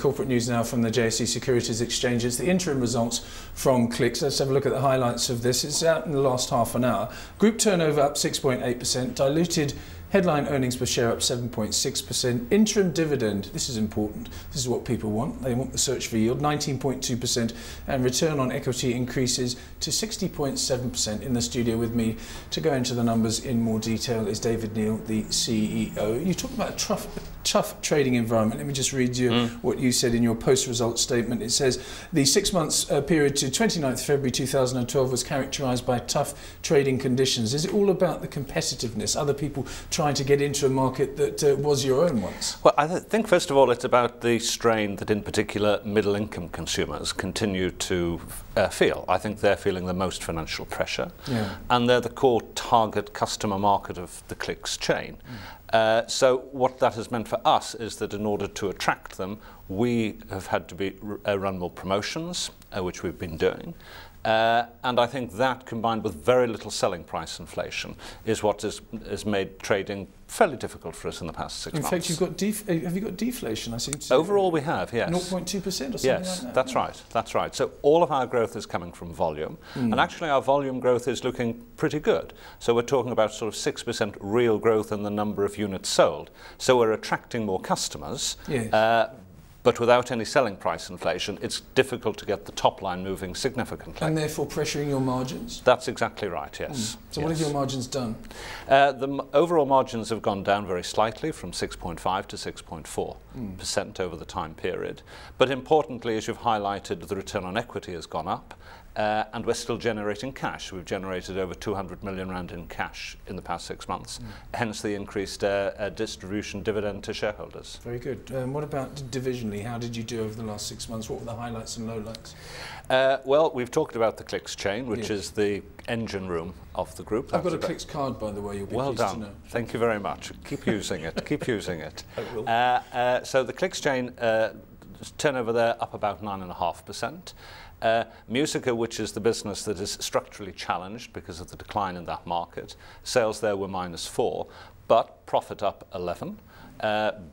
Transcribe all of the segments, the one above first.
corporate news now from the JSE Securities Exchange. It's the interim results from Clicks. Let's have a look at the highlights of this. It's out in the last half an hour. Group turnover up 6.8%, diluted headline earnings per share up 7.6%. Interim dividend, this is important, this is what people want. They want the search for yield, 19.2%, and return on equity increases to 60.7%. In the studio with me to go into the numbers in more detail is David Kneale, the CEO. You talk about a tough trading environment. Let me just read you what you said in your post-result statement. It says the 6 months period to 29th February 2012 was characterised by tough trading conditions. Is it all about the competitiveness, other people trying to get into a market that was your own once? Well, I think first of all it's about the strain that in particular middle-income consumers continue to feel. I think they're feeling the most financial pressure, and they're the core target customer market of the Clicks chain. So what that has meant for us is that in order to attract them, we have had to run more promotions, which we've been doing. And I think that, combined with very little selling price inflation, is what has made trading fairly difficult for us in the past 6 months. In fact, have you got deflation? I think overall we have, yes. 0.2% or something yes, like that? That's right, that's right. So all of our growth is coming from volume, and actually our volume growth is looking pretty good. So we're talking about sort of 6% real growth in the number of units sold. So we're attracting more customers. Yes. But without any selling price inflation, it's difficult to get the top line moving significantly. And therefore pressuring your margins? That's exactly right, yes. So what have your margins done? The overall margins have gone down very slightly from 6.5 to 6.4% over the time period. But importantly, as you've highlighted, the return on equity has gone up. And we're still generating cash. We've generated over 200 million rand in cash in the past 6 months, hence the increased distribution dividend to shareholders. Very good. What about divisionally? How did you do over the last 6 months? What were the highlights and lowlights? Well, we've talked about the Clicks chain, which is the engine room of the group. I've got a Clicks card, by the way. You'll be well pleased done. to know. Thank you very much. Keep using it. Keep using it. I will. So the Clicks chain, turnover there up about 9.5%. Musica, which is the business that is structurally challenged because of the decline in that market, sales there were -4, but profit up 11.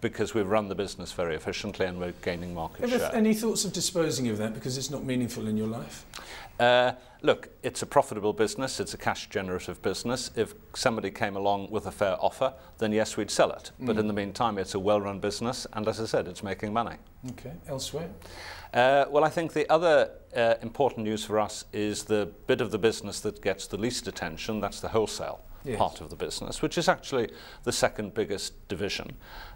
Because we've run the business very efficiently and we're gaining market share. Any thoughts of disposing of that because it's not meaningful in your life? Look, it's a profitable business, it's a cash generative business. If somebody came along with a fair offer, then yes, we'd sell it. But in the meantime, it's a well-run business, and as I said, it's making money. Okay, elsewhere? Well, I think the other important news for us is the bit of the business that gets the least attention, that's the wholesale. Yes. Part of the business, which is actually the second biggest division.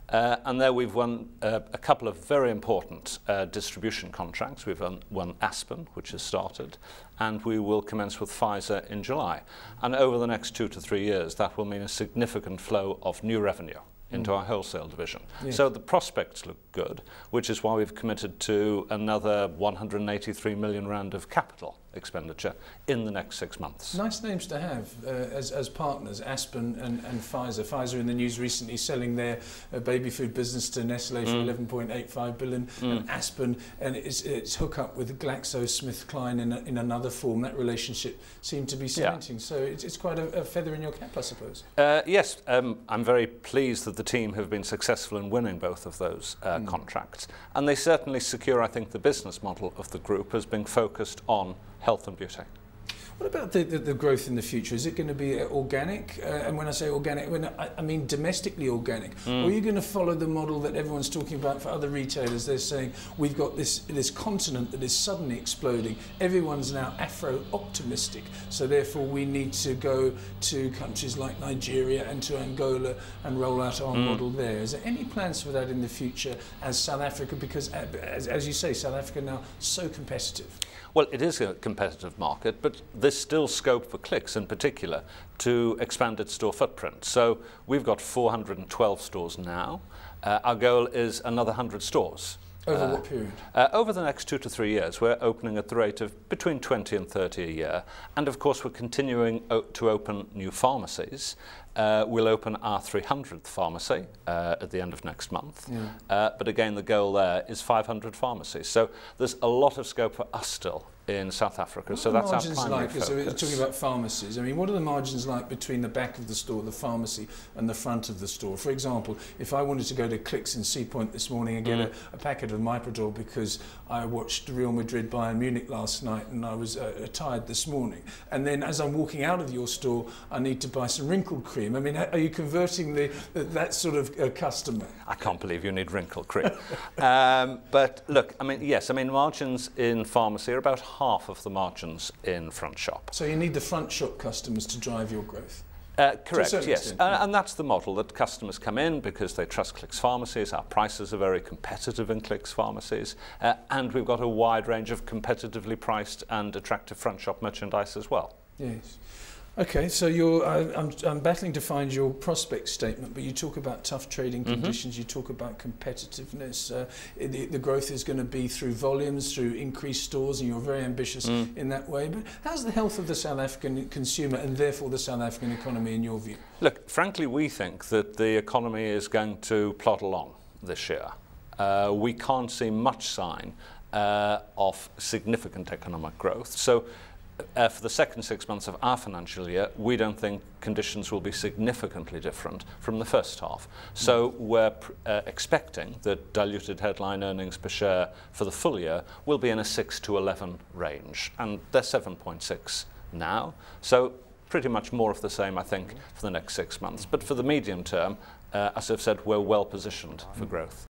And there we've won a couple of very important distribution contracts. We've won Aspen, which has started, and we will commence with Pfizer in July. And over the next 2 to 3 years, that will mean a significant flow of new revenue into our wholesale division. Yes. So the prospects look good, which is why we've committed to another 183 million rand of capital expenditure in the next 6 months. Nice names to have as partners, Aspen and Pfizer. Pfizer in the news recently selling their baby food business to Nestle for 11.85 billion, and Aspen and its hookup with GlaxoSmithKline in another form. That relationship seemed to be cementing. So it's quite a feather in your cap, I suppose. Yes, I'm very pleased that the team have been successful in winning both of those contracts, and they certainly secure, I think, the business model of the group as being focused on health and beauty. What about the growth in the future? Is it going to be organic? And when I say organic, I mean domestically organic. Or are you going to follow the model that everyone's talking about for other retailers? They're saying we've got this continent that is suddenly exploding. Everyone's now Afro-optimistic. So therefore we need to go to countries like Nigeria and to Angola and roll out our model there. Is there any plans for that in the future as South Africa? Because as you say, South Africa now so competitive. Well, it is a competitive market, but there's still scope for Clicks in particular to expand its store footprint. So we've got 412 stores now. Our goal is another 100 stores. Over what period? Over the next 2 to 3 years. We're opening at the rate of between 20 and 30 a year. And of course, we're continuing to open new pharmacies. we'll open our 300th pharmacy at the end of next month. Yeah. But again, the goal there is 500 pharmacies. So there's a lot of scope for us still in South Africa. So that's our primary focus. So we're talking about pharmacies. I mean, what are the margins like between the back of the store, the pharmacy, and the front of the store? For example, if I wanted to go to Clicks in Sea Point this morning and get a packet of Myprodol because I watched Real Madrid Bayern Munich last night and I was tired this morning, and then as I'm walking out of your store, I need to buy some wrinkle cream. I mean, are you converting that sort of customer? I can't believe you need wrinkle cream. But look, I mean, yes, I mean, margins in pharmacy are about half of the margins in front shop. So you need the front shop customers to drive your growth? Correct, yes. And that's the model, that customers come in because they trust Clicks pharmacies. Our prices are very competitive in Clicks pharmacies. And we've got a wide range of competitively priced and attractive front shop merchandise as well. Yes. Okay, so I'm battling to find your prospect statement, but you talk about tough trading conditions, you talk about competitiveness. The growth is going to be through volumes, through increased stores, and you're very ambitious in that way. But how's the health of the South African consumer and therefore the South African economy in your view? Look, frankly, we think that the economy is going to plod along this year. We can't see much sign of significant economic growth. So for the second 6 months of our financial year, we don't think conditions will be significantly different from the first half. So we're expecting that diluted headline earnings per share for the full year will be in a 6 to 11 range, and they're 7.6 now. So pretty much more of the same, I think, for the next 6 months. But for the medium term, as I've said, we're well positioned for growth.